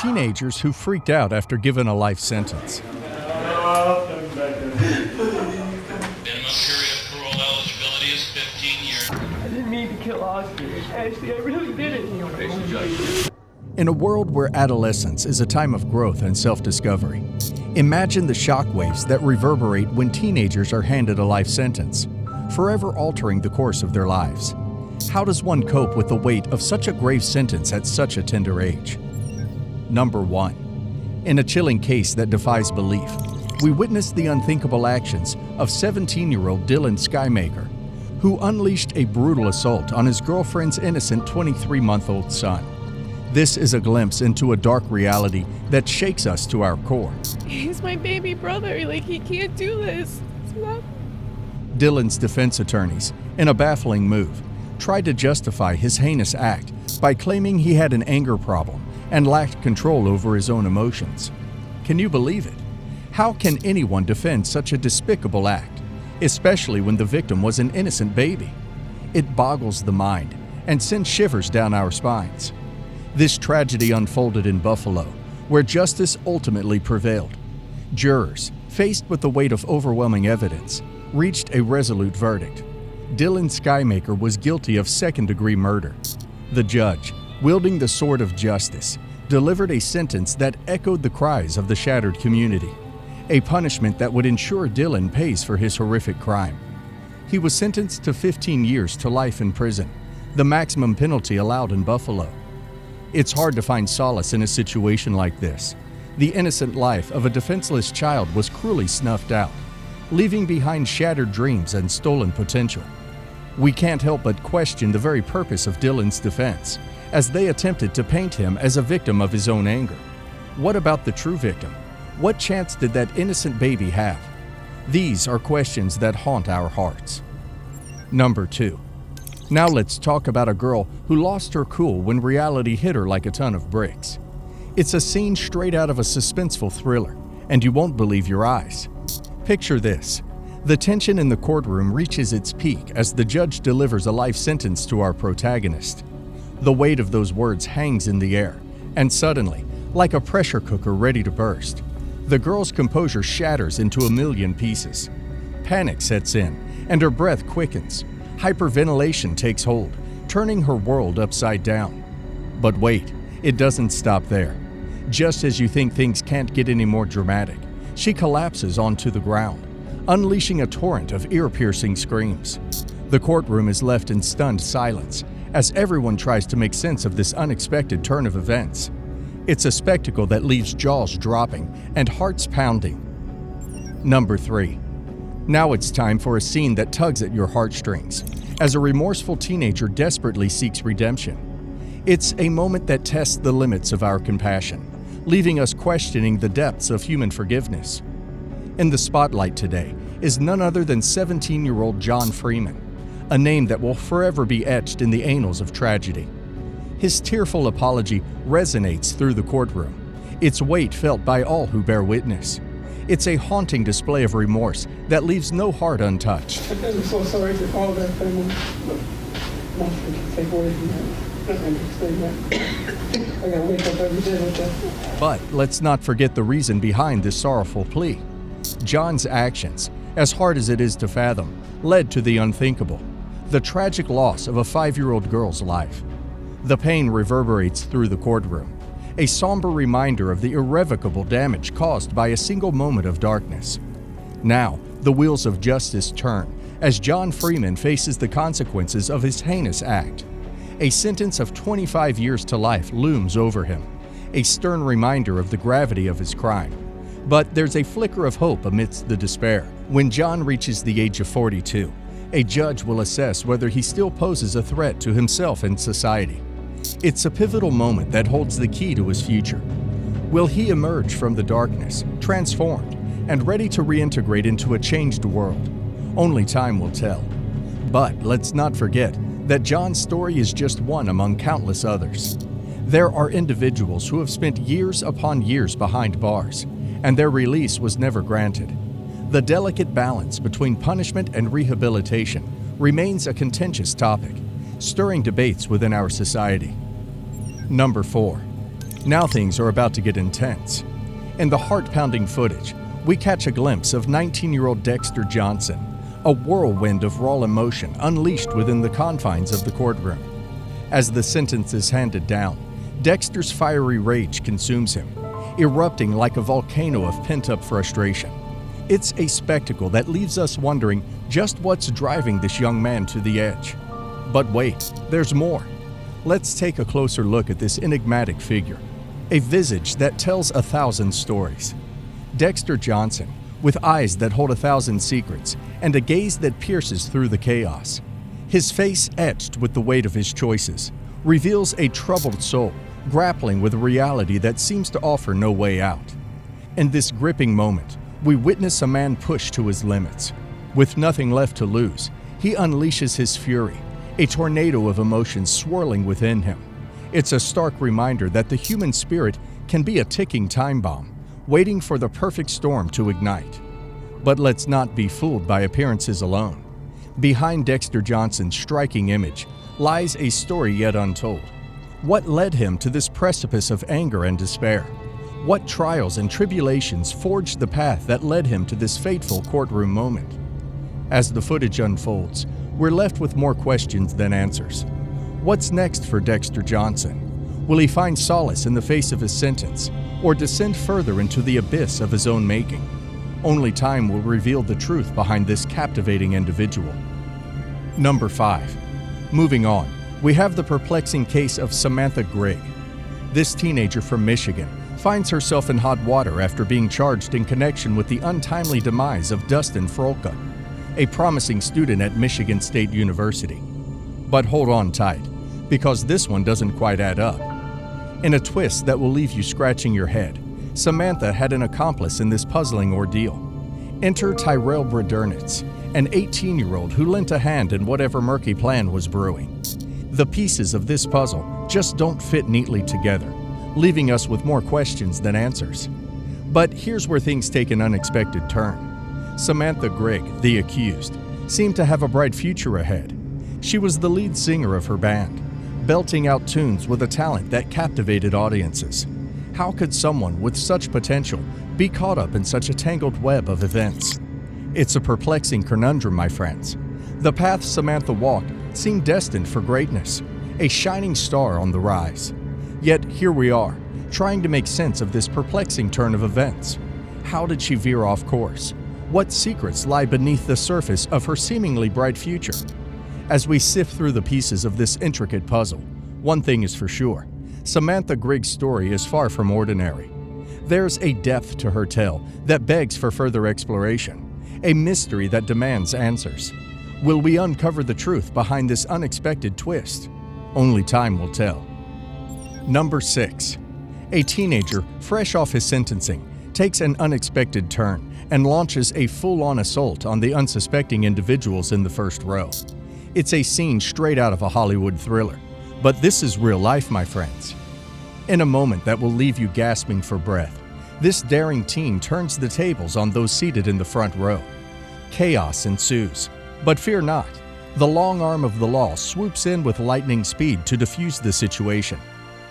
teenagers who freaked out after given a life sentence. Minimum period of parole eligibility is 15 years. I didn't mean to kill Oscar. Ashley, I really didn't. In a world where adolescence is a time of growth and self-discovery, imagine the shockwaves that reverberate when teenagers are handed a life sentence, forever altering the course of their lives. How does one cope with the weight of such a grave sentence at such a tender age? Number 1. In a chilling case that defies belief, we witness the unthinkable actions of 17-year-old Dylan Skymaker, who unleashed a brutal assault on his girlfriend's innocent 23-month-old son. This is a glimpse into a dark reality that shakes us to our core. He's my baby brother. He can't do this. It's not... Dylan's defense attorneys, in a baffling move, tried to justify his heinous act by claiming he had an anger problem and lacked control over his own emotions. Can you believe it? How can anyone defend such a despicable act, especially when the victim was an innocent baby? It boggles the mind and sends shivers down our spines. This tragedy unfolded in Buffalo, where justice ultimately prevailed. Jurors, faced with the weight of overwhelming evidence, reached a resolute verdict. Dylan Skymaker was guilty of second-degree murder. The judge, wielding the sword of justice, delivered a sentence that echoed the cries of the shattered community, a punishment that would ensure Dylan pays for his horrific crime. He was sentenced to 15 years to life in prison, the maximum penalty allowed in Buffalo. It's hard to find solace in a situation like this. The innocent life of a defenseless child was cruelly snuffed out, leaving behind shattered dreams and stolen potential. We can't help but question the very purpose of Dylan's defense, as they attempted to paint him as a victim of his own anger. What about the true victim? What chance did that innocent baby have? These are questions that haunt our hearts. Number 2. Now let's talk about a girl who lost her cool when reality hit her like a ton of bricks. It's a scene straight out of a suspenseful thriller, and you won't believe your eyes. Picture this. The tension in the courtroom reaches its peak as the judge delivers a life sentence to our protagonist. The weight of those words hangs in the air, and suddenly, like a pressure cooker ready to burst, the girl's composure shatters into a million pieces. Panic sets in, and her breath quickens. Hyperventilation takes hold, turning her world upside down. But wait, it doesn't stop there. Just as you think things can't get any more dramatic, she collapses onto the ground, unleashing a torrent of ear-piercing screams. The courtroom is left in stunned silence as everyone tries to make sense of this unexpected turn of events. It's a spectacle that leaves jaws dropping and hearts pounding. Number 3. Now it's time for a scene that tugs at your heartstrings, as a remorseful teenager desperately seeks redemption. It's a moment that tests the limits of our compassion, leaving us questioning the depths of human forgiveness. In the spotlight today is none other than 17-year-old John Freeman, a name that will forever be etched in the annals of tragedy. His tearful apology resonates through the courtroom, its weight felt by all who bear witness. It's a haunting display of remorse that leaves no heart untouched. I'm so sorry for all that, but nothing can take away from that. I understand that. I gotta wake up every day with that. But let's not forget the reason behind this sorrowful plea. John's actions, as hard as it is to fathom, led to the unthinkable, the tragic loss of a 5-year-old girl's life. The pain reverberates through the courtroom, a somber reminder of the irrevocable damage caused by a single moment of darkness. Now, the wheels of justice turn as John Freeman faces the consequences of his heinous act. A sentence of 25 years to life looms over him, a stern reminder of the gravity of his crime. But there's a flicker of hope amidst the despair. When John reaches the age of 42, a judge will assess whether he still poses a threat to himself and society. It's a pivotal moment that holds the key to his future. Will he emerge from the darkness, transformed, and ready to reintegrate into a changed world? Only time will tell. But let's not forget that John's story is just one among countless others. There are individuals who have spent years upon years behind bars, and their release was never granted. The delicate balance between punishment and rehabilitation remains a contentious topic, stirring debates within our society. Number 4. Now things are about to get intense. In the heart-pounding footage, we catch a glimpse of 19-year-old Dexter Johnson, a whirlwind of raw emotion unleashed within the confines of the courtroom. As the sentence is handed down, Dexter's fiery rage consumes him, erupting like a volcano of pent-up frustration. It's a spectacle that leaves us wondering just what's driving this young man to the edge. But wait, there's more. Let's take a closer look at this enigmatic figure, a visage that tells 1,000 stories. Dexter Johnson, with eyes that hold 1,000 secrets and a gaze that pierces through the chaos. His face etched with the weight of his choices, reveals a troubled soul grappling with a reality that seems to offer no way out. In this gripping moment, we witness a man pushed to his limits. With nothing left to lose, he unleashes his fury, a tornado of emotions swirling within him. It's a stark reminder that the human spirit can be a ticking time bomb, waiting for the perfect storm to ignite. But let's not be fooled by appearances alone. Behind Dexter Johnson's striking image lies a story yet untold. What led him to this precipice of anger and despair? What trials and tribulations forged the path that led him to this fateful courtroom moment? As the footage unfolds, we're left with more questions than answers. What's next for Dexter Johnson? Will he find solace in the face of his sentence, or descend further into the abyss of his own making? Only time will reveal the truth behind this captivating individual. Number 5. Moving on, we have the perplexing case of Samantha Grigg. This teenager from Michigan finds herself in hot water after being charged in connection with the untimely demise of Dustin Frolka, a promising student at Michigan State University. But hold on tight, because this one doesn't quite add up. In a twist that will leave you scratching your head, Samantha had an accomplice in this puzzling ordeal. Enter Tyrell Brodernitz, an 18-year-old who lent a hand in whatever murky plan was brewing. The pieces of this puzzle just don't fit neatly together, leaving us with more questions than answers. But here's where things take an unexpected turn. Samantha Grigg, the accused, seemed to have a bright future ahead. She was the lead singer of her band, belting out tunes with a talent that captivated audiences. How could someone with such potential be caught up in such a tangled web of events? It's a perplexing conundrum, my friends. The path Samantha walked seemed destined for greatness, a shining star on the rise. Yet here we are, trying to make sense of this perplexing turn of events. How did she veer off course? What secrets lie beneath the surface of her seemingly bright future? As we sift through the pieces of this intricate puzzle, one thing is for sure: Samantha Grigg's story is far from ordinary. There's a depth to her tale that begs for further exploration, a mystery that demands answers. Will we uncover the truth behind this unexpected twist? Only time will tell. Number 6. A teenager, fresh off his sentencing, takes an unexpected turn and launches a full-on assault on the unsuspecting individuals in the first row. It's a scene straight out of a Hollywood thriller, but this is real life, my friends. In a moment that will leave you gasping for breath, this daring teen turns the tables on those seated in the front row. Chaos ensues, but fear not. The long arm of the law swoops in with lightning speed to defuse the situation.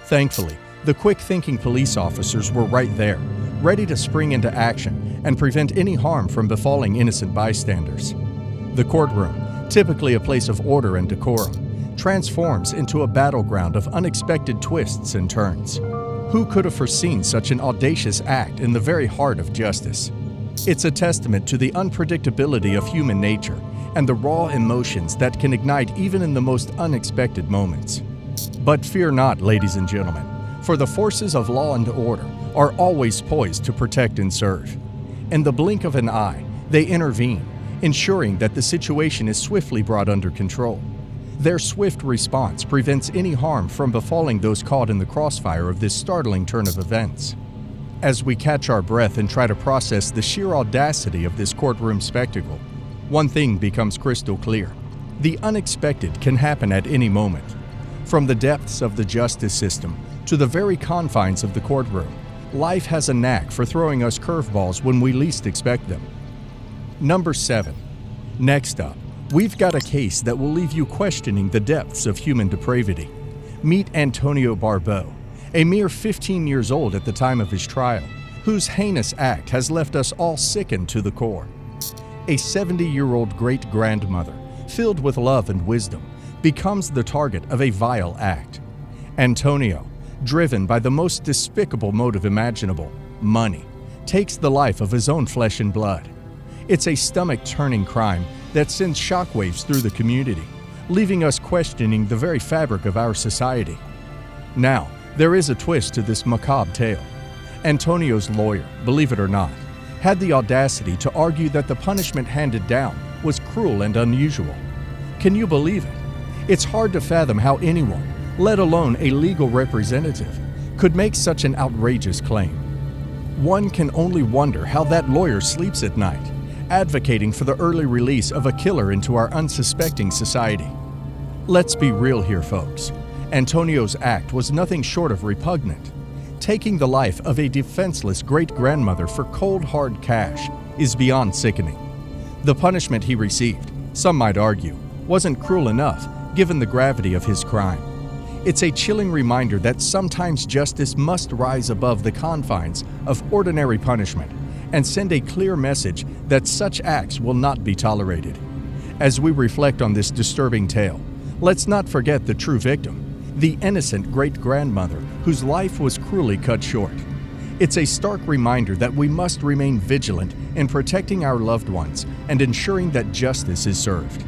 Thankfully, the quick-thinking police officers were right there, ready to spring into action and prevent any harm from befalling innocent bystanders. The courtroom, typically a place of order and decorum, transforms into a battleground of unexpected twists and turns. Who could have foreseen such an audacious act in the very heart of justice? It's a testament to the unpredictability of human nature and the raw emotions that can ignite even in the most unexpected moments. But fear not, ladies and gentlemen, for the forces of law and order are always poised to protect and serve. In the blink of an eye, they intervene, ensuring that the situation is swiftly brought under control. Their swift response prevents any harm from befalling those caught in the crossfire of this startling turn of events. As we catch our breath and try to process the sheer audacity of this courtroom spectacle, one thing becomes crystal clear: the unexpected can happen at any moment. From the depths of the justice system to the very confines of the courtroom, life has a knack for throwing us curveballs when we least expect them. Number 7. Next up, we've got a case that will leave you questioning the depths of human depravity. Meet Antonio Barbeau, a mere 15 years old at the time of his trial, whose heinous act has left us all sickened to the core. A 70-year-old great-grandmother, filled with love and wisdom, becomes the target of a vile act. Antonio, driven by the most despicable motive imaginable, money, takes the life of his own flesh and blood. It's a stomach-turning crime that sends shockwaves through the community, leaving us questioning the very fabric of our society. Now, there is a twist to this macabre tale. Antonio's lawyer, believe it or not, had the audacity to argue that the punishment handed down was cruel and unusual. Can you believe it? It's hard to fathom how anyone, let alone a legal representative, could make such an outrageous claim. One can only wonder how that lawyer sleeps at night, advocating for the early release of a killer into our unsuspecting society. Let's be real here, folks. Antonio's act was nothing short of repugnant. Taking the life of a defenseless great-grandmother for cold, hard cash is beyond sickening. The punishment he received, some might argue, wasn't cruel enough given the gravity of his crime. It's a chilling reminder that sometimes justice must rise above the confines of ordinary punishment and send a clear message that such acts will not be tolerated. As we reflect on this disturbing tale, let's not forget the true victim, the innocent great-grandmother whose life was cruelly cut short. It's a stark reminder that we must remain vigilant in protecting our loved ones and ensuring that justice is served.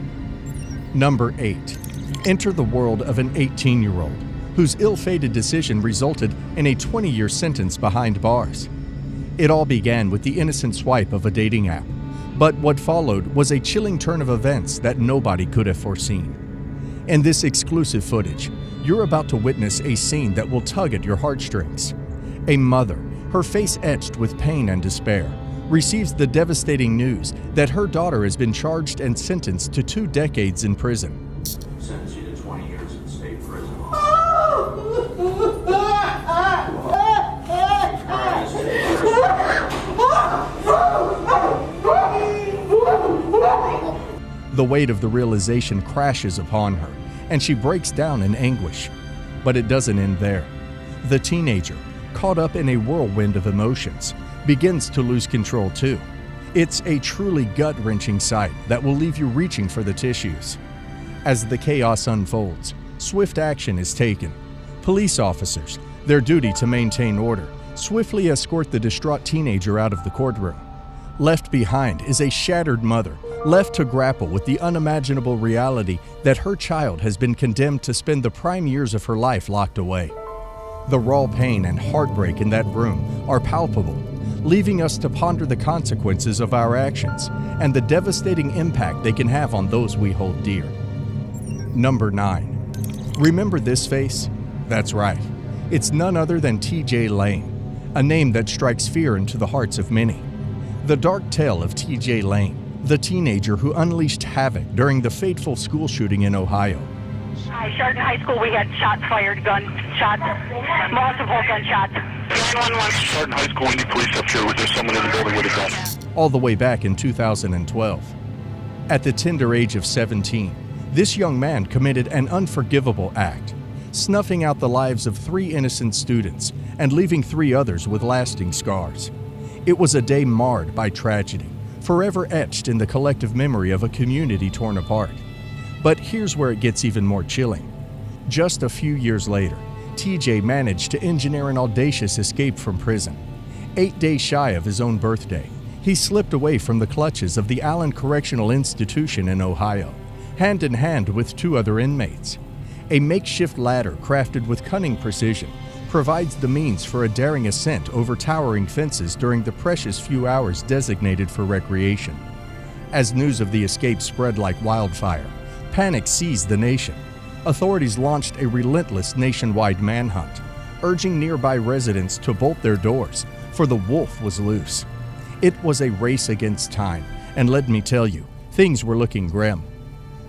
Number 8. Enter the world of an 18-year-old whose ill-fated decision resulted in a 20-year sentence behind bars. It all began with the innocent swipe of a dating app, but what followed was a chilling turn of events that nobody could have foreseen. In this exclusive footage, you're about to witness a scene that will tug at your heartstrings. A mother, her face etched with pain and despair, receives the devastating news that her daughter has been charged and sentenced to 2 decades in prison. Sentence you to 20 years in state prison. The weight of the realization crashes upon her, and she breaks down in anguish. But it doesn't end there. The teenager, caught up in a whirlwind of emotions, begins to lose control too. It's a truly gut-wrenching sight that will leave you reaching for the tissues. As the chaos unfolds, swift action is taken. Police officers, their duty to maintain order, swiftly escort the distraught teenager out of the courtroom. Left behind is a shattered mother, left to grapple with the unimaginable reality that her child has been condemned to spend the prime years of her life locked away. The raw pain and heartbreak in that room are palpable, leaving us to ponder the consequences of our actions and the devastating impact they can have on those we hold dear. Number 9. Remember this face? That's right. It's none other than T.J. Lane, a name that strikes fear into the hearts of many. The dark tale of T.J. Lane, the teenager who unleashed havoc during the fateful school shooting in Ohio. Hi, Chardon High School, we had shots fired, gunshots, multiple gunshots. 911. Chardon High School, we need police up here. Was there someone in the building with a gun? All the way back in 2012. At the tender age of 17, this young man committed an unforgivable act, snuffing out the lives of 3 innocent students and leaving 3 others with lasting scars. It was a day marred by tragedy, forever etched in the collective memory of a community torn apart. But here's where it gets even more chilling. Just a few years later, TJ managed to engineer an audacious escape from prison. 8 days shy of his own birthday, he slipped away from the clutches of the Allen Correctional Institution in Ohio, hand in hand with 2 other inmates. A makeshift ladder crafted with cunning precision provides the means for a daring ascent over towering fences during the precious few hours designated for recreation. As news of the escape spread like wildfire, panic seized the nation. Authorities launched a relentless nationwide manhunt, urging nearby residents to bolt their doors, for the wolf was loose. It was a race against time, and let me tell you, things were looking grim.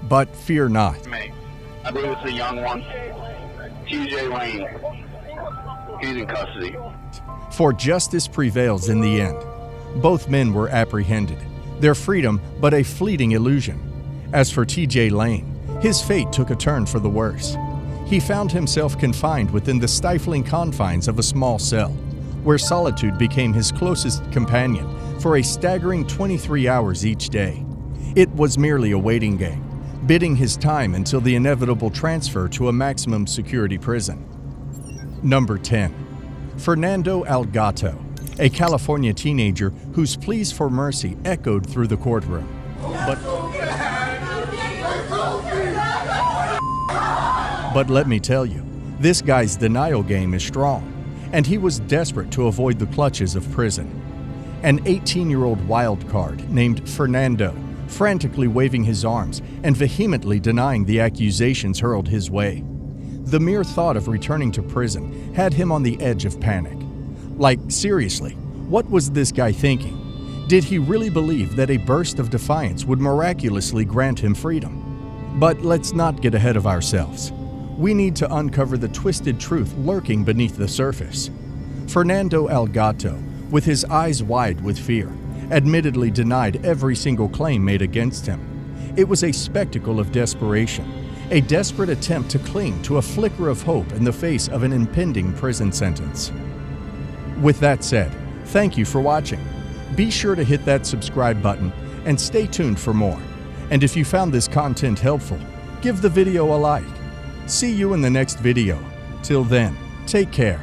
But fear not. I believe it's a young one. T.J. Lane. He's in custody. For justice prevails in the end. Both men were apprehended, their freedom but a fleeting illusion. As for T.J. Lane, his fate took a turn for the worse. he found himself confined within the stifling confines of a small cell, where solitude became his closest companion for a staggering 23 hours each day. It was merely a waiting game, bidding his time until the inevitable transfer to a maximum security prison. Number 10. Fernando Algato, a California teenager whose pleas for mercy echoed through the courtroom. But let me tell you, this guy's denial game is strong, and he was desperate to avoid the clutches of prison. An 18-year-old wild card named Fernando, frantically waving his arms and vehemently denying the accusations hurled his way. The mere thought of returning to prison had him on the edge of panic. Like, seriously, what was this guy thinking? Did he really believe that a burst of defiance would miraculously grant him freedom? But let's not get ahead of ourselves. We need to uncover the twisted truth lurking beneath the surface. Fernando Algato, with his eyes wide with fear, admittedly denied every single claim made against him. It was a spectacle of desperation, a desperate attempt to cling to a flicker of hope in the face of an impending prison sentence. With that said, thank you for watching. Be sure to hit that subscribe button and stay tuned for more. And if you found this content helpful, give the video a like. See you in the next video. Till then, take care.